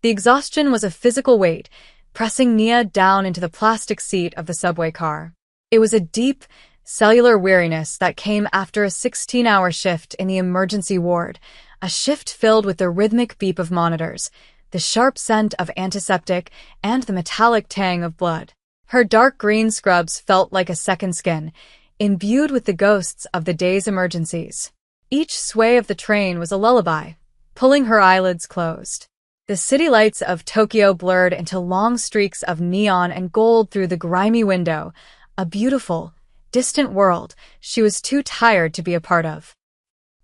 The exhaustion was a physical weight, pressing Nia down into the plastic seat of the subway car. It was a deep, cellular weariness that came after a 16-hour shift in the emergency ward, a shift filled with the rhythmic beep of monitors, the sharp scent of antiseptic, and the metallic tang of blood. Her dark green scrubs felt like a second skin, imbued with the ghosts of the day's emergencies. Each sway of the train was a lullaby, pulling her eyelids closed. The city lights of Tokyo blurred into long streaks of neon and gold through the grimy window, a beautiful, distant world she was too tired to be a part of.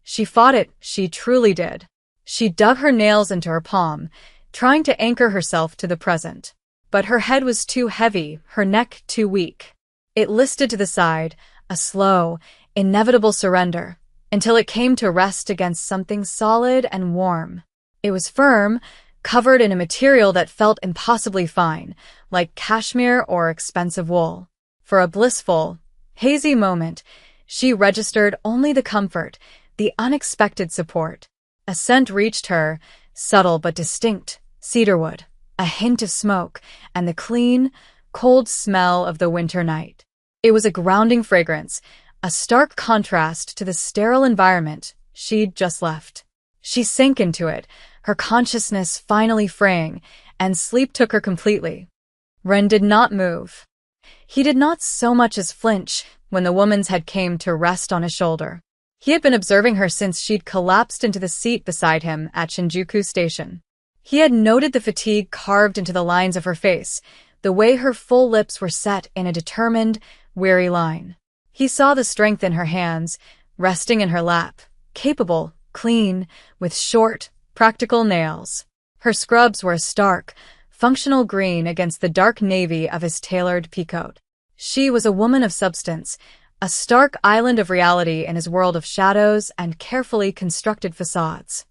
She fought it, she truly did. She dug her nails into her palm, trying to anchor herself to the present. But her head was too heavy, her neck too weak. It listed to the side, a slow, inevitable surrender, until it came to rest against something solid and warm. It was firm, covered in a material that felt impossibly fine, like cashmere or expensive wool. For a blissful, hazy moment, she registered only the comfort, the unexpected support. A scent reached her, subtle but distinct, cedarwood, a hint of smoke, and the clean, cold smell of the winter night. It was a grounding fragrance, a stark contrast to the sterile environment she'd just left. She sank into it, her consciousness finally fraying, and sleep took her completely. Ren did not move. He did not so much as flinch when the woman's head came to rest on his shoulder. He had been observing her since she'd collapsed into the seat beside him at Shinjuku Station. He had noted the fatigue carved into the lines of her face, the way her full lips were set in a determined, weary line. He saw the strength in her hands, resting in her lap, capable, clean, with short, practical nails. Her scrubs were a stark, functional green against the dark navy of his tailored peacoat. She was a woman of substance, a stark island of reality in his world of shadows and carefully constructed facades.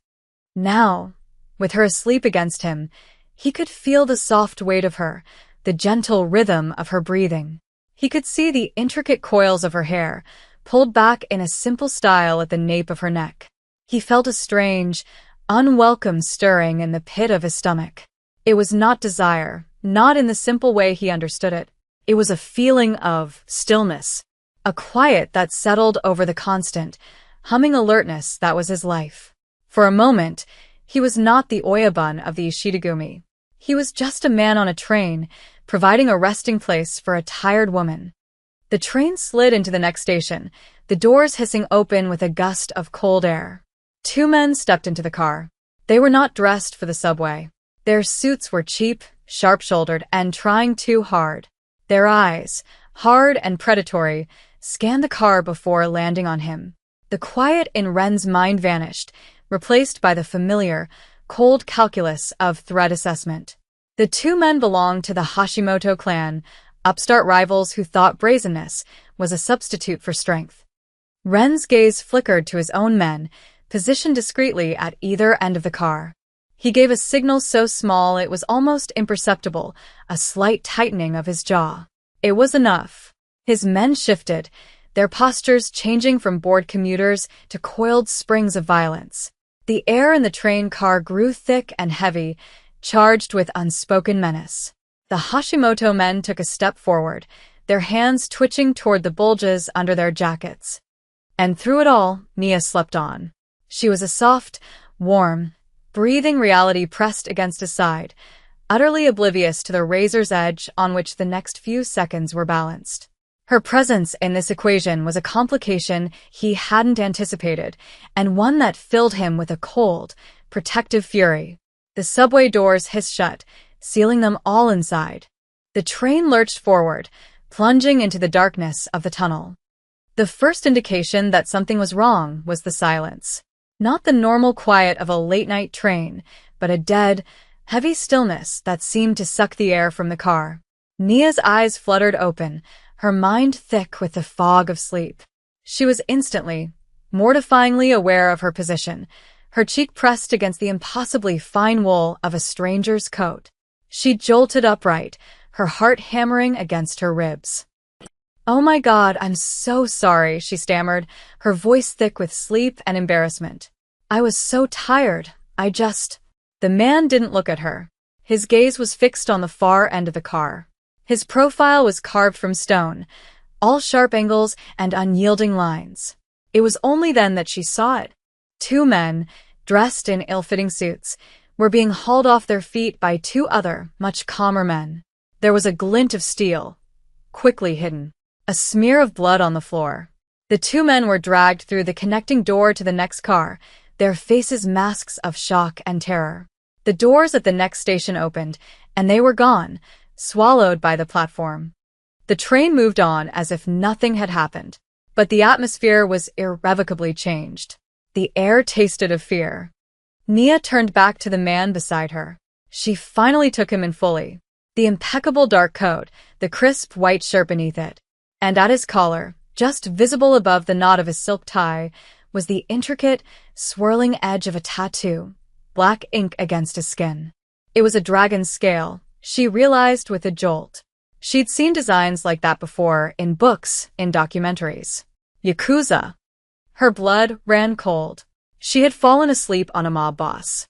Now, with her asleep against him, he could feel the soft weight of her, the gentle rhythm of her breathing. He could see the intricate coils of her hair, pulled back in a simple style at the nape of her neck. He felt a strange, unwelcome stirring in the pit of his stomach. It was not desire, not in the simple way he understood it. It was a feeling of stillness, a quiet that settled over the constant, humming alertness that was his life. For a moment, he was not the Oyabun of the Ishidagumi. He was just a man on a train, providing a resting place for a tired woman. The train slid into the next station, the doors hissing open with a gust of cold air. Two men stepped into the car. They were not dressed for the subway. Their suits were cheap, sharp-shouldered, and trying too hard. Their eyes, hard and predatory, scanned the car before landing on him. The quiet in Ren's mind vanished, replaced by the familiar, cold calculus of threat assessment. The two men belonged to the Hashimoto clan, upstart rivals who thought brazenness was a substitute for strength. Ren's gaze flickered to his own men, positioned discreetly at either end of the car. He gave a signal so small it was almost imperceptible, a slight tightening of his jaw. It was enough. His men shifted, their postures changing from bored commuters to coiled springs of violence. The air in the train car grew thick and heavy, charged with unspoken menace. The Hashimoto men took a step forward, their hands twitching toward the bulges under their jackets. And through it all, Nia slept on. She was a soft, warm, breathing reality pressed against his side, utterly oblivious to the razor's edge on which the next few seconds were balanced. Her presence in this equation was a complication he hadn't anticipated, and one that filled him with a cold, protective fury. The subway doors hissed shut, sealing them all inside. The train lurched forward, plunging into the darkness of the tunnel. The first indication that something was wrong was the silence. Not the normal quiet of a late-night train, but a dead, heavy stillness that seemed to suck the air from the car. Nia's eyes fluttered open, her mind thick with the fog of sleep. She was instantly, mortifyingly aware of her position, her cheek pressed against the impossibly fine wool of a stranger's coat. She jolted upright, her heart hammering against her ribs. "Oh my God, I'm so sorry," she stammered, her voice thick with sleep and embarrassment. "I was so tired, The man didn't look at her. His gaze was fixed on the far end of the car. His profile was carved from stone, all sharp angles and unyielding lines. It was only then that she saw it. Two men, dressed in ill-fitting suits, were being hauled off their feet by two other, much calmer men. There was a glint of steel, quickly hidden, a smear of blood on the floor. The two men were dragged through the connecting door to the next car, their faces masks of shock and terror. The doors at the next station opened, and they were gone, swallowed by the platform. The train moved on as if nothing had happened, but the atmosphere was irrevocably changed. The air tasted of fear. Nia turned back to the man beside her. She finally took him in fully. The impeccable dark coat, the crisp white shirt beneath it, and at his collar, just visible above the knot of his silk tie, was the intricate, swirling edge of a tattoo, black ink against his skin. It was a dragon's scale, she realized with a jolt. She'd seen designs like that before, in books, in documentaries. Yakuza. Her blood ran cold. She had fallen asleep on a mob boss.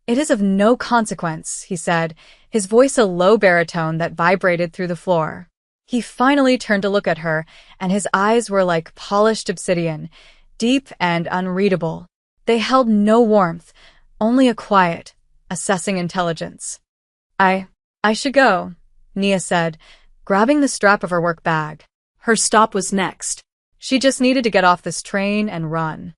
"It is of no consequence," he said, his voice a low baritone that vibrated through the floor. He finally turned to look at her, and his eyes were like polished obsidian, deep and unreadable. They held no warmth, only a quiet, assessing intelligence. I should go," Nia said, grabbing the strap of her work bag. Her stop was next. She just needed to get off this train and run.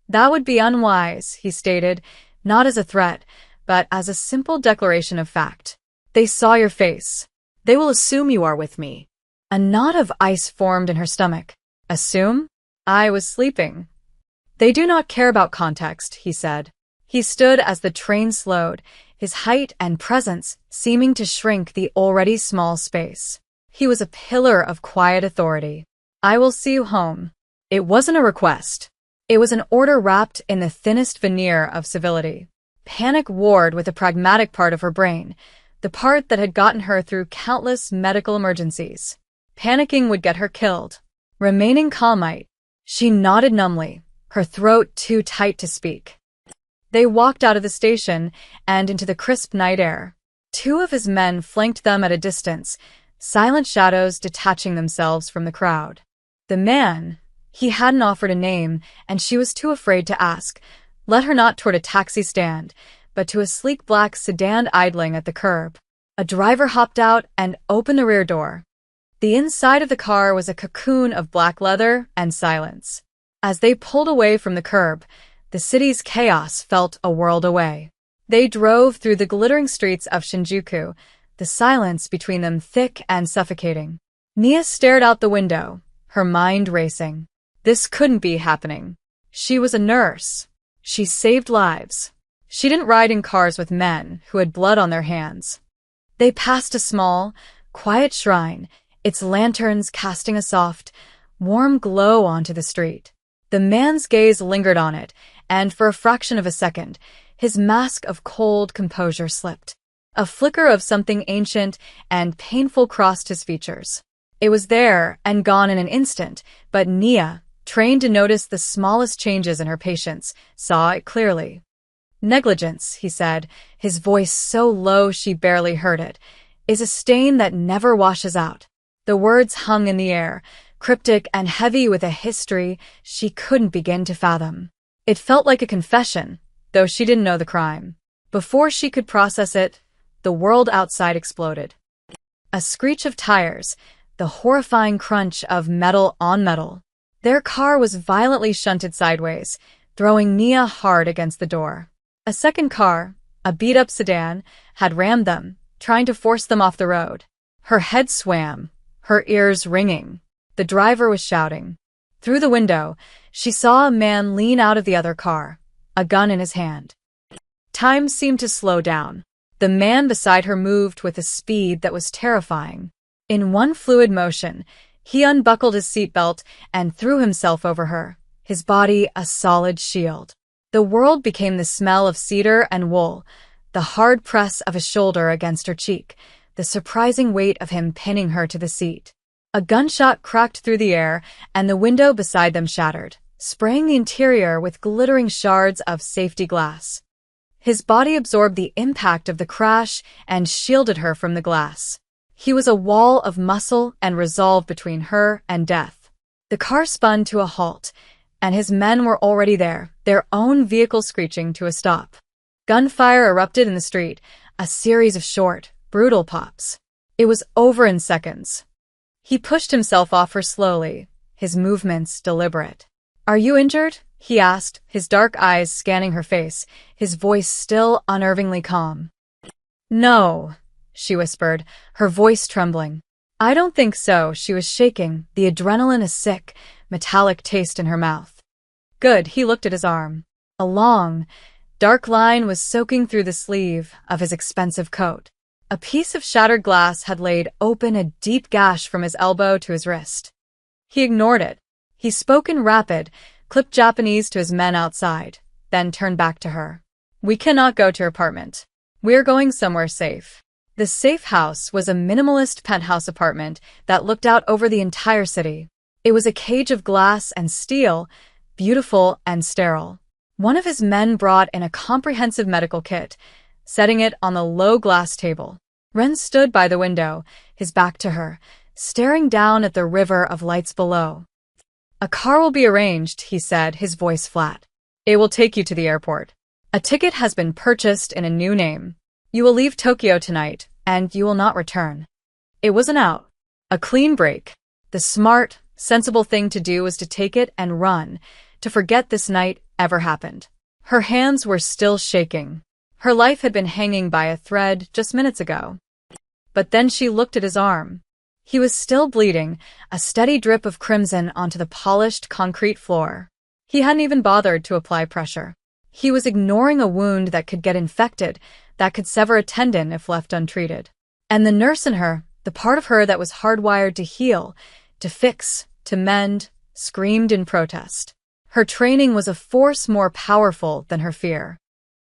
"That would be unwise," he stated, not as a threat, but as a simple declaration of fact. "They saw your face. They will assume you are with me." A knot of ice formed in her stomach. "Assume? I was sleeping." "They do not care about context," he said. He stood as the train slowed, his height and presence seeming to shrink the already small space. He was a pillar of quiet authority. "I will see you home." It wasn't a request. It was an order wrapped in the thinnest veneer of civility. Panic warred with the pragmatic part of her brain, the part that had gotten her through countless medical emergencies. Panicking would get her killed. Remaining calm might. She nodded numbly, her throat too tight to speak. They walked out of the station and into the crisp night air. Two of his men flanked them at a distance, silent shadows detaching themselves from the crowd. The man, he hadn't offered a name, and she was too afraid to ask, led her not toward a taxi stand, but to a sleek black sedan idling at the curb. A driver hopped out and opened the rear door. The inside of the car was a cocoon of black leather and silence. As they pulled away from the curb, the city's chaos felt a world away. They drove through the glittering streets of Shinjuku, the silence between them thick and suffocating. Nia stared out the window, her mind racing. This couldn't be happening. She was a nurse. She saved lives. She didn't ride in cars with men who had blood on their hands. They passed a small, quiet shrine, its lanterns casting a soft, warm glow onto the street. The man's gaze lingered on it, and for a fraction of a second, his mask of cold composure slipped. A flicker of something ancient and painful crossed his features. It was there and gone in an instant, but Nia, trained to notice the smallest changes in her patients, saw it clearly. "Negligence," he said, his voice so low she barely heard it, "is a stain that never washes out." The words hung in the air, cryptic and heavy with a history she couldn't begin to fathom. It felt like a confession, though she didn't know the crime. Before she could process it, the world outside exploded. A screech of tires, the horrifying crunch of metal on metal. Their car was violently shunted sideways, throwing Nia hard against the door. A second car, a beat-up sedan, had rammed them, trying to force them off the road. Her head swam, her ears ringing. The driver was shouting. Through the window, she saw a man lean out of the other car, a gun in his hand. Time seemed to slow down. The man beside her moved with a speed that was terrifying. In one fluid motion, he unbuckled his seatbelt and threw himself over her, his body a solid shield. The world became the smell of cedar and wool, the hard press of his shoulder against her cheek, the surprising weight of him pinning her to the seat. A gunshot cracked through the air, and the window beside them shattered, spraying the interior with glittering shards of safety glass. His body absorbed the impact of the crash and shielded her from the glass. He was a wall of muscle and resolve between her and death. The car spun to a halt, and his men were already there, their own vehicle screeching to a stop. Gunfire erupted in the street, a series of short, brutal pops. It was over in seconds. He pushed himself off her slowly, his movements deliberate. "Are you injured?" he asked, his dark eyes scanning her face, his voice still unnervingly calm. "No," she whispered, her voice trembling. "I don't think so." She was shaking, the adrenaline a sick, metallic taste in her mouth. "Good." He looked at his arm. A long, dark line was soaking through the sleeve of his expensive coat. A piece of shattered glass had laid open a deep gash from his elbow to his wrist. He ignored it. He spoke in rapid, clipped Japanese to his men outside, then turned back to her. "We cannot go to your apartment. We're going somewhere safe." The safe house was a minimalist penthouse apartment that looked out over the entire city. It was a cage of glass and steel, beautiful and sterile. One of his men brought in a comprehensive medical kit, setting it on the low glass table. Ren stood by the window, his back to her, staring down at the river of lights below. "A car will be arranged," he said, his voice flat. "It will take you to the airport. A ticket has been purchased in a new name. You will leave Tokyo tonight, and you will not return." It was an out. A clean break. The smart, sensible thing to do was to take it and run, to forget this night ever happened. Her hands were still shaking. Her life had been hanging by a thread just minutes ago. But then she looked at his arm. He was still bleeding, a steady drip of crimson onto the polished concrete floor. He hadn't even bothered to apply pressure. He was ignoring a wound that could get infected, that could sever a tendon if left untreated. And the nurse in her, the part of her that was hardwired to heal, to fix, to mend, screamed in protest. Her training was a force more powerful than her fear.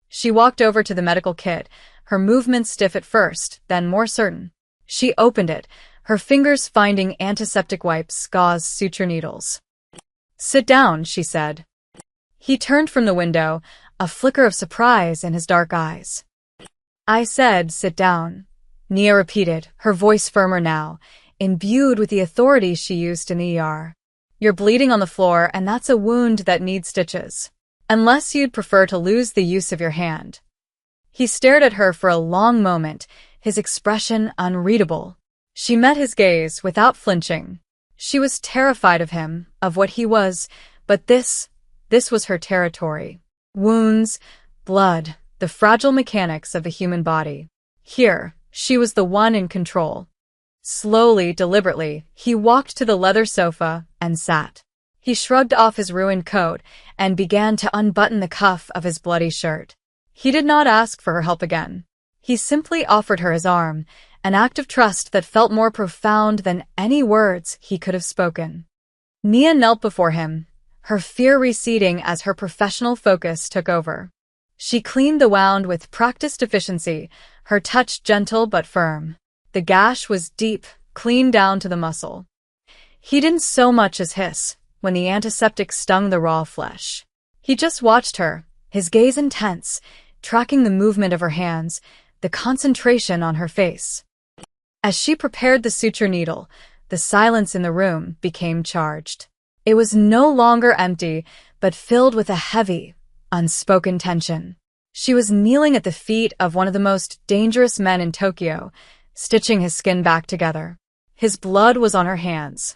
She walked over to the medical kit, her movements stiff at first, then more certain. She opened it, her fingers finding antiseptic wipes, gauze, suture needles. "Sit down," she said. He turned from the window, a flicker of surprise in his dark eyes. "I said, sit down," Nia repeated, her voice firmer now, imbued with the authority she used in the ER. "You're bleeding on the floor, and that's a wound that needs stitches. Unless you'd prefer to lose the use of your hand." He stared at her for a long moment, his expression unreadable. She met his gaze without flinching. She was terrified of him, of what he was, but this was her territory. Wounds, blood, the fragile mechanics of the human body. Here, she was the one in control. Slowly, deliberately, he walked to the leather sofa and sat. He shrugged off his ruined coat and began to unbutton the cuff of his bloody shirt. He did not ask for her help again. He simply offered her his arm, an act of trust that felt more profound than any words he could have spoken. Nia knelt before him, her fear receding as her professional focus took over. She cleaned the wound with practiced efficiency, her touch gentle but firm. The gash was deep, clean down to the muscle. He didn't so much as hiss when the antiseptic stung the raw flesh. He just watched her, his gaze intense, tracking the movement of her hands, the concentration on her face. As she prepared the suture needle, the silence in the room became charged. It was no longer empty, but filled with a heavy, unspoken tension. She was kneeling at the feet of one of the most dangerous men in Tokyo, stitching his skin back together. His blood was on her hands.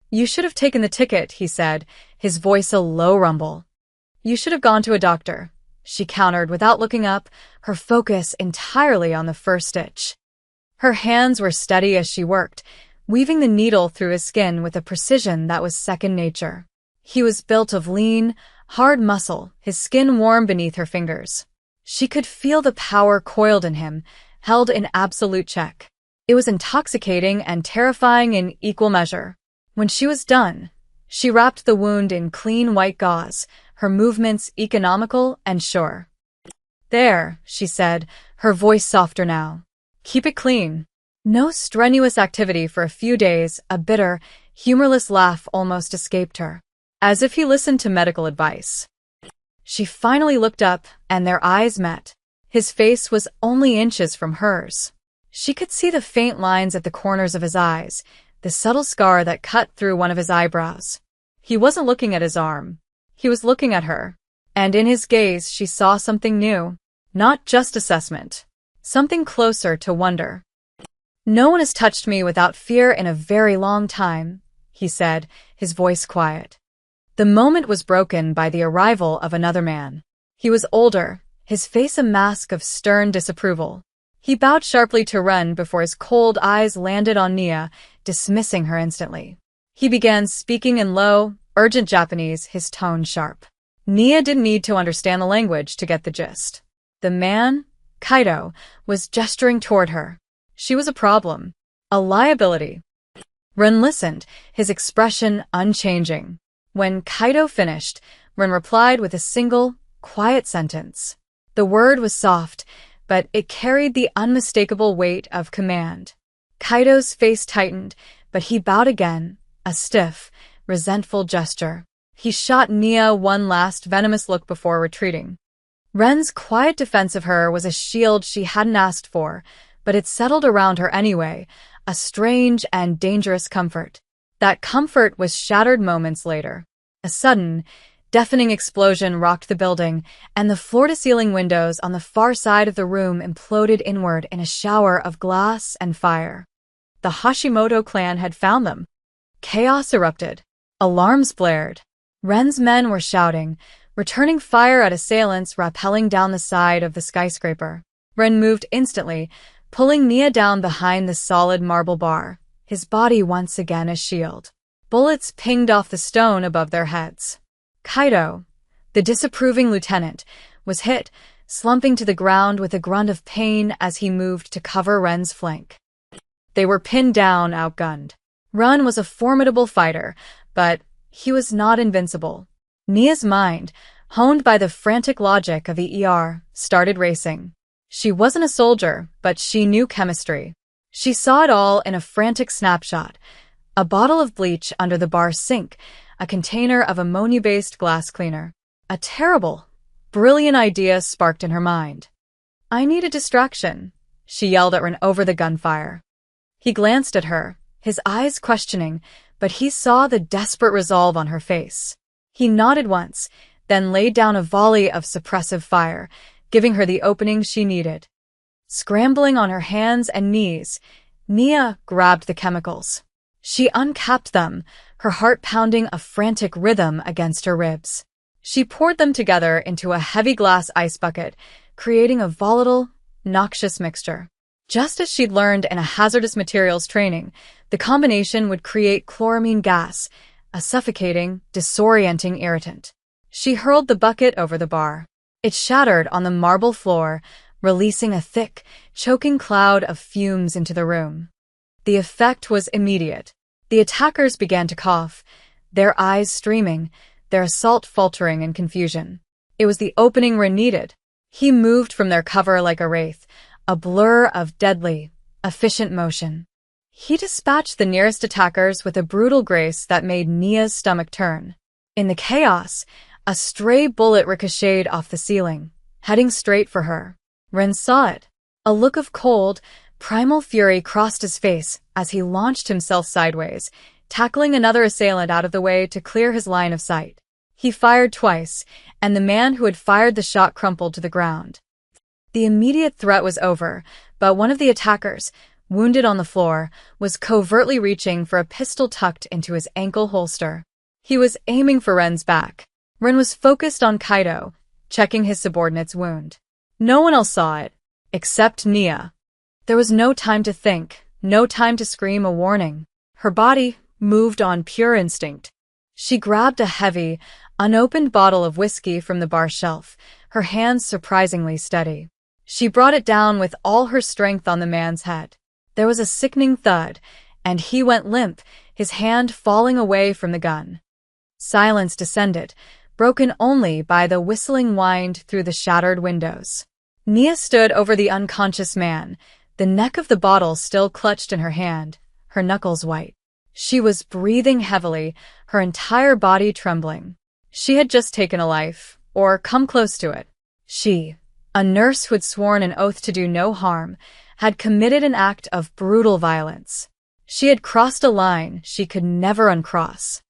"You should have taken the ticket," he said, his voice a low rumble. "You should have gone to a doctor," she countered without looking up, her focus entirely on the first stitch. Her hands were steady as she worked, weaving the needle through his skin with a precision that was second nature. He was built of lean, hard muscle, his skin warm beneath her fingers. She could feel the power coiled in him, held in absolute check. It was intoxicating and terrifying in equal measure. When she was done, she wrapped the wound in clean white gauze, her movements economical and sure. "There," she said, her voice softer now. "Keep it clean." No strenuous activity for a few days, a bitter, humorless laugh almost escaped her, as if he listened to medical advice. She finally looked up, and their eyes met. His face was only inches from hers. She could see the faint lines at the corners of his eyes, the subtle scar that cut through one of his eyebrows. He wasn't looking at his arm. He was looking at her. And in his gaze she saw something new. Not just assessment. Something closer to wonder. "No one has touched me without fear in a very long time," he said, his voice quiet. The moment was broken by the arrival of another man. He was older, his face a mask of stern disapproval. He bowed sharply to Ren before his cold eyes landed on Nia, dismissing her instantly. He began speaking in low, urgent Japanese, his tone sharp. Nia didn't need to understand the language to get the gist. The man, Kaido, was gesturing toward her. She was a problem. A liability. Ren listened, his expression unchanging. When Kaido finished, Ren replied with a single, quiet sentence. The word was soft, but it carried the unmistakable weight of command. Kaido's face tightened, but he bowed again, a stiff, resentful gesture. He shot Nia one last venomous look before retreating. Ren's quiet defense of her was a shield she hadn't asked for, but it settled around her anyway, a strange and dangerous comfort. That comfort was shattered moments later. A sudden, deafening explosion rocked the building, and the floor-to-ceiling windows on the far side of the room imploded inward in a shower of glass and fire. The Hashimoto clan had found them. Chaos erupted. Alarms blared. Ren's men were shouting, returning fire at assailants rappelling down the side of the skyscraper. Ren moved instantly, pulling Nia down behind the solid marble bar, his body once again a shield. Bullets pinged off the stone above their heads. Kaido, the disapproving lieutenant, was hit, slumping to the ground with a grunt of pain as he moved to cover Ren's flank. They were pinned down, outgunned. Ren was a formidable fighter, but he was not invincible. Nia's mind, honed by the frantic logic of the started racing. She wasn't a soldier, but she knew chemistry. She saw it all in a frantic snapshot. A bottle of bleach under the bar sink, a container of ammonia-based glass cleaner. A terrible, brilliant idea sparked in her mind. "I need a distraction," she yelled at Ren over the gunfire. He glanced at her, his eyes questioning, but he saw the desperate resolve on her face. He nodded once, then laid down a volley of suppressive fire, giving her the opening she needed. Scrambling on her hands and knees, Nia grabbed the chemicals. She uncapped them, her heart pounding a frantic rhythm against her ribs. She poured them together into a heavy glass ice bucket, creating a volatile, noxious mixture. Just as she'd learned in a hazardous materials training, the combination would create chloramine gas, a suffocating, disorienting irritant. She hurled the bucket over the bar. It shattered on the marble floor, releasing a thick, choking cloud of fumes into the room. The effect was immediate. The attackers began to cough, their eyes streaming, their assault faltering in confusion. It was the opening Ren needed. He moved from their cover like a wraith, a blur of deadly, efficient motion. He dispatched the nearest attackers with a brutal grace that made Nia's stomach turn. In the chaos, a stray bullet ricocheted off the ceiling, heading straight for her. Ren saw it. A look of cold, primal fury crossed his face as he launched himself sideways, tackling another assailant out of the way to clear his line of sight. He fired twice, and the man who had fired the shot crumpled to the ground. The immediate threat was over, but one of the attackers, wounded on the floor, was covertly reaching for a pistol tucked into his ankle holster. He was aiming for Ren's back. Ren was focused on Kaido, checking his subordinate's wound. No one else saw it, except Nia. There was no time to think, no time to scream a warning. Her body moved on pure instinct. She grabbed a heavy, unopened bottle of whiskey from the bar shelf, her hands surprisingly steady. She brought it down with all her strength on the man's head. There was a sickening thud, and he went limp, his hand falling away from the gun. Silence descended, broken only by the whistling wind through the shattered windows. Nia stood over the unconscious man, the neck of the bottle still clutched in her hand, her knuckles white. She was breathing heavily, her entire body trembling. She had just taken a life, or come close to it. She, A nurse who had sworn an oath to do no harm had committed an act of brutal violence. She had crossed a line she could never uncross.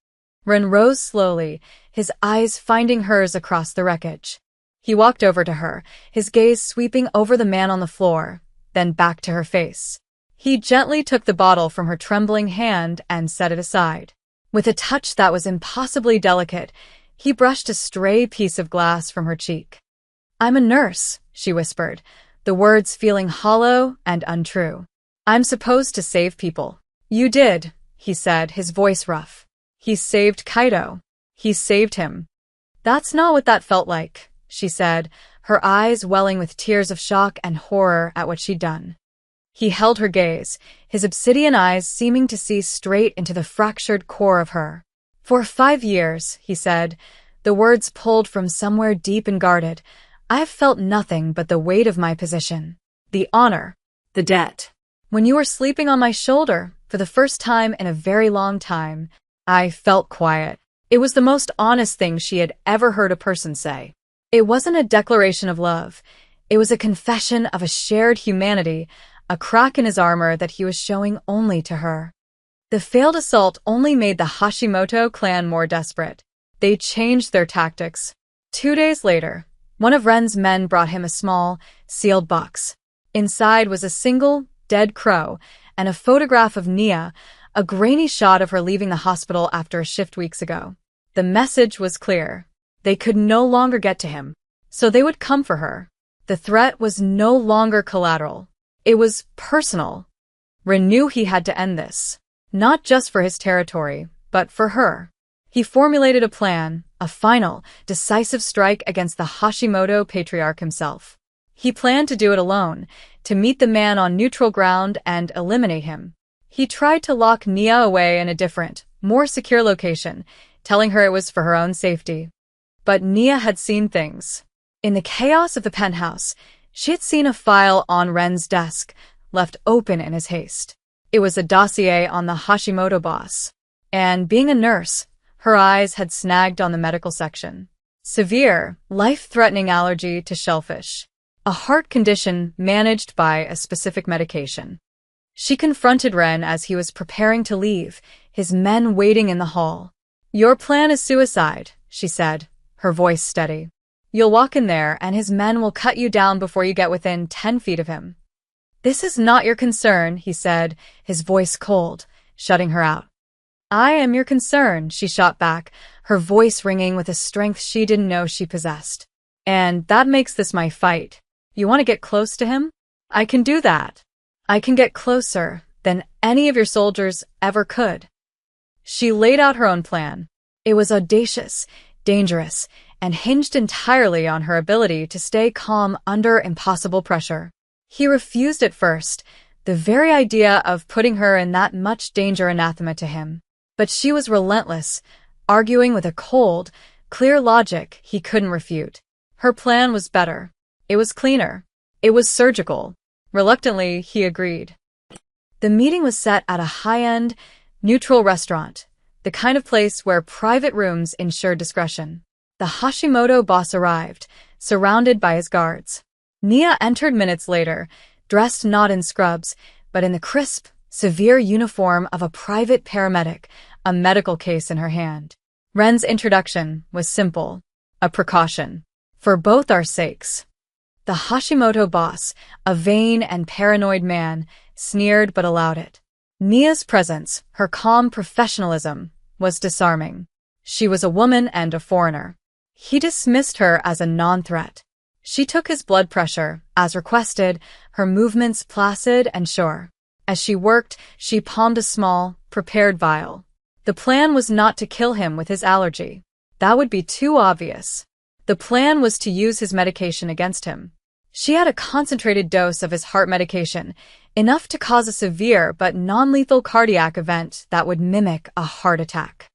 Ren rose slowly, his eyes finding hers across the wreckage. He walked over to her, his gaze sweeping over the man on the floor, then back to her face. He gently took the bottle from her trembling hand and set it aside. With a touch that was impossibly delicate, he brushed a stray piece of glass from her cheek. "I'm a nurse," she whispered, the words feeling hollow and untrue. "I'm supposed to save people." "You did," he said, his voice rough. "He saved Kaido. He saved him." "That's not what that felt like," she said, her eyes welling with tears of shock and horror at what she'd done. He held her gaze, his obsidian eyes seeming to see straight into the fractured core of her. "For 5 years," he said, the words pulled from somewhere deep and guarded, "I've felt nothing but the weight of my position. The honor. The debt. When you were sleeping on my shoulder, for the first time in a very long time, I felt quiet." It was the most honest thing she had ever heard a person say. It wasn't a declaration of love. It was a confession of a shared humanity, a crack in his armor that he was showing only to her. The failed assault only made the Hashimoto clan more desperate. They changed their tactics. 2 days later, one of Ren's men brought him a small, sealed box. Inside was a single, dead crow and a photograph of Nia, a grainy shot of her leaving the hospital after a shift weeks ago. The message was clear. They could no longer get to him, so they would come for her. The threat was no longer collateral. It was personal. Ren knew he had to end this, not just for his territory, but for her. He formulated a plan, a final, decisive strike against the Hashimoto patriarch himself. He planned to do it alone, to meet the man on neutral ground and eliminate him. He tried to lock Nia away in a different, more secure location, telling her it was for her own safety. But Nia had seen things. In the chaos of the penthouse, she had seen a file on Ren's desk, left open in his haste. It was a dossier on the Hashimoto boss. And being a nurse, her eyes had snagged on the medical section. Severe, life-threatening allergy to shellfish. A heart condition managed by a specific medication. She confronted Ren as he was preparing to leave, his men waiting in the hall. "Your plan is suicide," she said, her voice steady. "You'll walk in there and his men will cut you down before you get within 10 feet of him." "This is not your concern," he said, his voice cold, shutting her out. "I am your concern," she shot back, her voice ringing with a strength she didn't know she possessed. "And that makes this my fight. You want to get close to him? I can do that. I can get closer than any of your soldiers ever could." She laid out her own plan. It was audacious, dangerous, and hinged entirely on her ability to stay calm under impossible pressure. He refused at first, the very idea of putting her in that much danger anathema to him. But she was relentless, arguing with a cold, clear logic he couldn't refute. Her plan was better. It was cleaner. It was surgical. Reluctantly, he agreed. The meeting was set at a high-end, neutral restaurant, the kind of place where private rooms ensured discretion. The Hashimoto boss arrived, surrounded by his guards. Nia entered minutes later, dressed not in scrubs, but in the crisp, severe uniform of a private paramedic, a medical case in her hand. Ren's introduction was simple, a precaution. "For both our sakes." The Hashimoto boss, a vain and paranoid man, sneered but allowed it. Nia's presence, her calm professionalism, was disarming. She was a woman and a foreigner. He dismissed her as a non-threat. She took his blood pressure, as requested, her movements placid and sure. As she worked, she palmed a small, prepared vial. The plan was not to kill him with his allergy. That would be too obvious. The plan was to use his medication against him. She had a concentrated dose of his heart medication, enough to cause a severe but non-lethal cardiac event that would mimic a heart attack.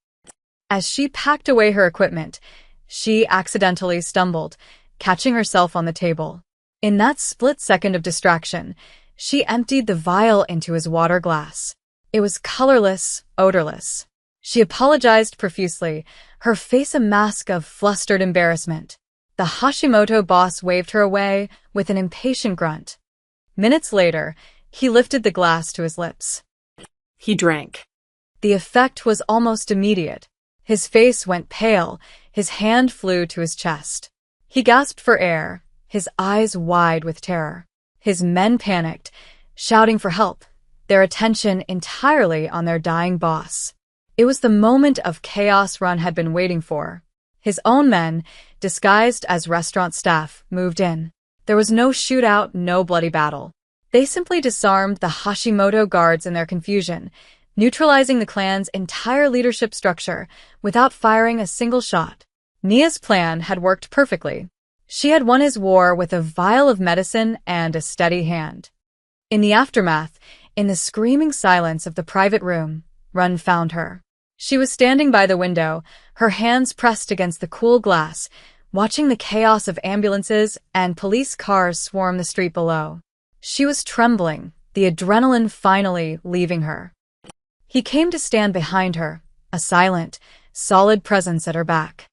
As she packed away her equipment, she accidentally stumbled, catching herself on the table. In that split second of distraction, she emptied the vial into his water glass. It was colorless, odorless. She apologized profusely, her face a mask of flustered embarrassment. The Hashimoto boss waved her away with an impatient grunt. Minutes later, he lifted the glass to his lips. He drank. The effect was almost immediate. His face went pale, his hand flew to his chest. He gasped for air, his eyes wide with terror. His men panicked, shouting for help, their attention entirely on their dying boss. It was the moment of chaos Run had been waiting for. His own men, disguised as restaurant staff, moved in. There was no shootout, no bloody battle. They simply disarmed the Hashimoto guards in their confusion, neutralizing the clan's entire leadership structure without firing a single shot. Nia's plan had worked perfectly. She had won his war with a vial of medicine and a steady hand. In the aftermath, in the screaming silence of the private room, Run found her. She was standing by the window, her hands pressed against the cool glass, watching the chaos of ambulances and police cars swarm the street below. She was trembling, the adrenaline finally leaving her. He came to stand behind her, a silent, solid presence at her back.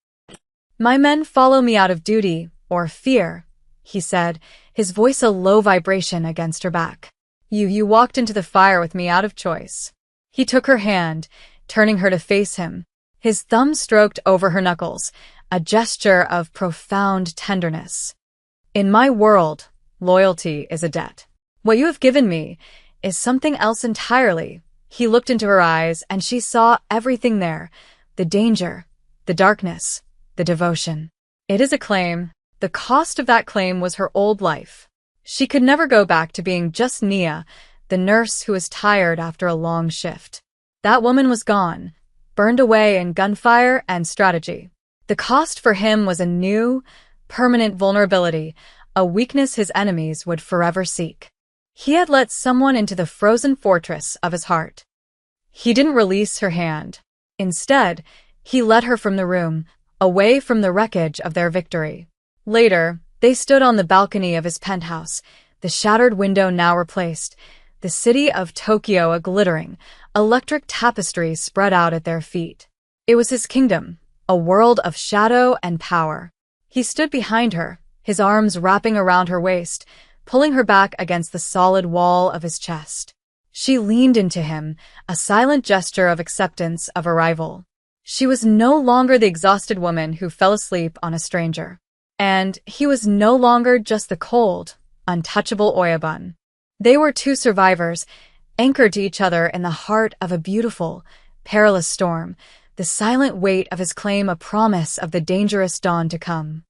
"My men follow me out of duty, or fear," he said, his voice a low vibration against her back. You walked into the fire with me out of choice." He took her hand, turning her to face him. His thumb stroked over her knuckles, a gesture of profound tenderness. "In my world, loyalty is a debt. What you have given me is something else entirely." He looked into her eyes, and she saw everything there, the danger, the darkness, the devotion. "It is a claim. The cost of that claim was her old life." She could never go back to being just Nia, the nurse who was tired after a long shift. That woman was gone, burned away in gunfire and strategy. The cost for him was a new, permanent vulnerability, a weakness his enemies would forever seek. He had let someone into the frozen fortress of his heart. He didn't release her hand. Instead, he led her from the room, away from the wreckage of their victory. Later, they stood on the balcony of his penthouse, the shattered window now replaced, the city of Tokyo a glittering, electric tapestry spread out at their feet. It was his kingdom, a world of shadow and power. He stood behind her, his arms wrapping around her waist, pulling her back against the solid wall of his chest. She leaned into him, a silent gesture of acceptance of arrival. She was no longer the exhausted woman who fell asleep on a stranger. And he was no longer just the cold, untouchable Oyabun. They were two survivors, anchored to each other in the heart of a beautiful, perilous storm, the silent weight of his claim a promise of the dangerous dawn to come.